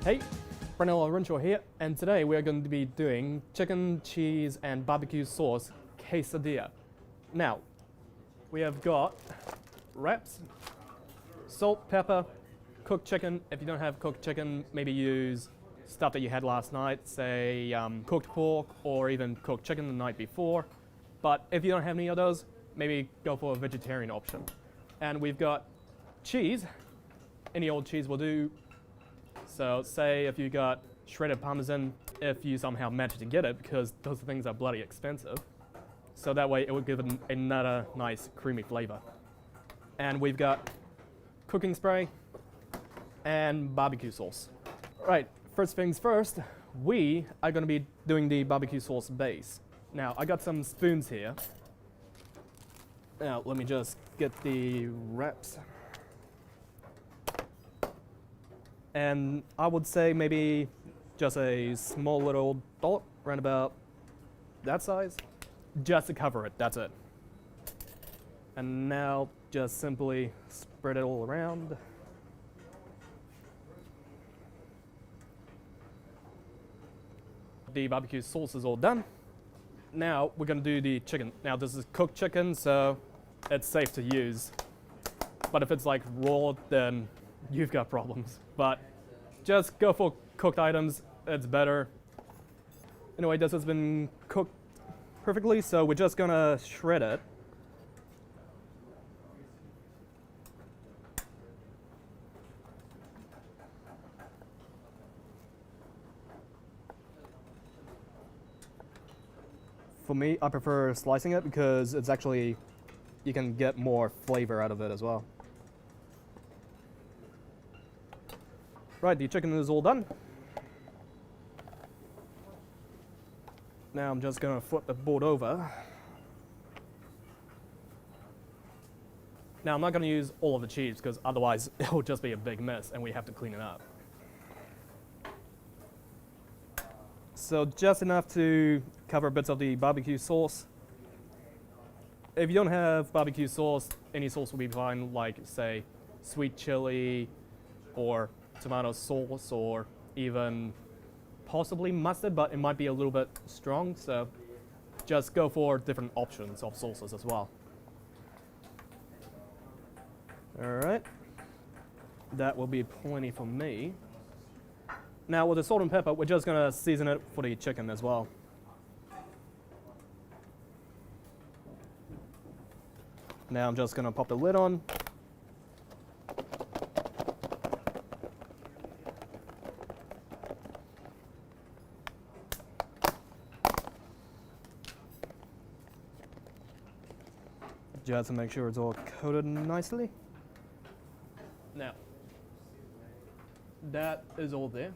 Hey, Brunello Renshaw here, and today we are going to be doing chicken, cheese, and barbecue sauce quesadilla. Now, we have got wraps, salt, pepper, cooked chicken. If you don't have cooked chicken, maybe use stuff that you had last night, say cooked pork or even cooked chicken the night before. But if you don't have any of those, maybe go for a vegetarian option. And we've got cheese. Any old cheese will do. So say if you got shredded Parmesan, if you somehow manage to get it, because those things are bloody expensive. So that way it would give it another nice creamy flavor. And we've got cooking spray and barbecue sauce. Right, first things first, we are going to be doing the barbecue sauce base. Now, I got some spoons here. Now, let me just get the wraps. And I would say maybe just a small little dollop, around about that size, just to cover it, that's it. And now just simply spread it all around. The barbecue sauce is all done. Now we're gonna do the chicken. Now this is cooked chicken, so it's safe to use. But if it's like raw, then you've got problems. But just go for cooked items, it's better. Anyway, this has been cooked perfectly, so we're just gonna shred it. For me, I prefer slicing it because it's actually, you can get more flavor out of it as well. Right, the chicken is all done. Now I'm just gonna flip the board over. Now I'm not gonna use all of the cheese because otherwise it will just be a big mess and we have to clean it up. So just enough to cover bits of the barbecue sauce. If you don't have barbecue sauce, any sauce will be fine, like say sweet chili or tomato sauce or even possibly mustard, but it might be a little bit strong, so just go for different options of sauces as well. All right, that will be plenty for me. Now with the salt and pepper, we're just gonna season it for the chicken as well. Now I'm just gonna pop the lid on. Just to make sure it's all coated nicely. Now, that is all there.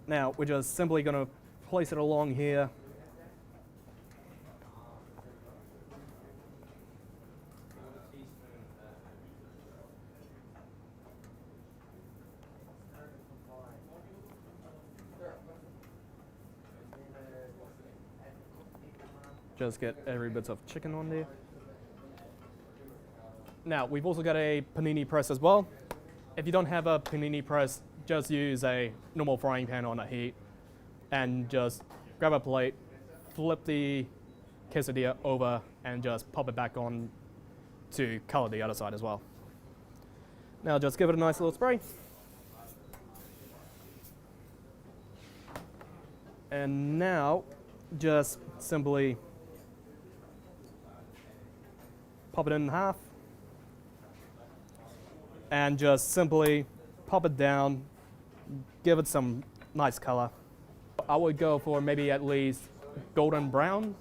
Now, we're just simply going to place it along here. Just get every bit of chicken on there. Now, we've also got a Panini Press as well. If you don't have a Panini Press, just use a normal frying pan on a heat and just grab a plate, flip the quesadilla over and just pop it back on to color the other side as well. Now just give it a nice little spray. And now just simply pop it in half and just simply pop it down, give it some nice color. I would go for maybe at least golden brown,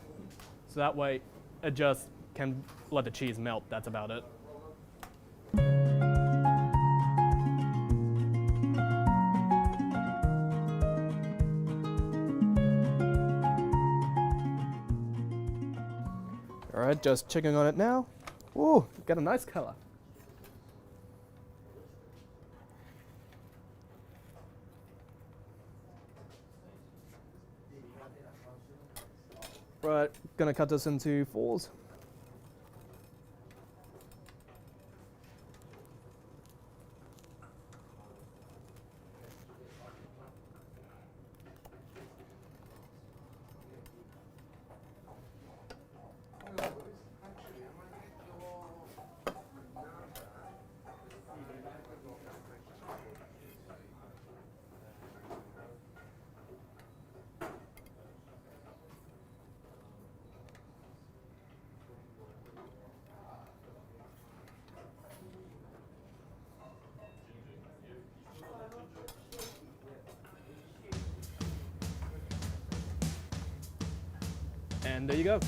so that way it just can let the cheese melt, that's about it. All right, just checking on it now. Ooh, got a nice color. Right, gonna cut this into fours. And there you go.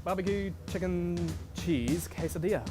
Barbecue chicken cheese quesadilla.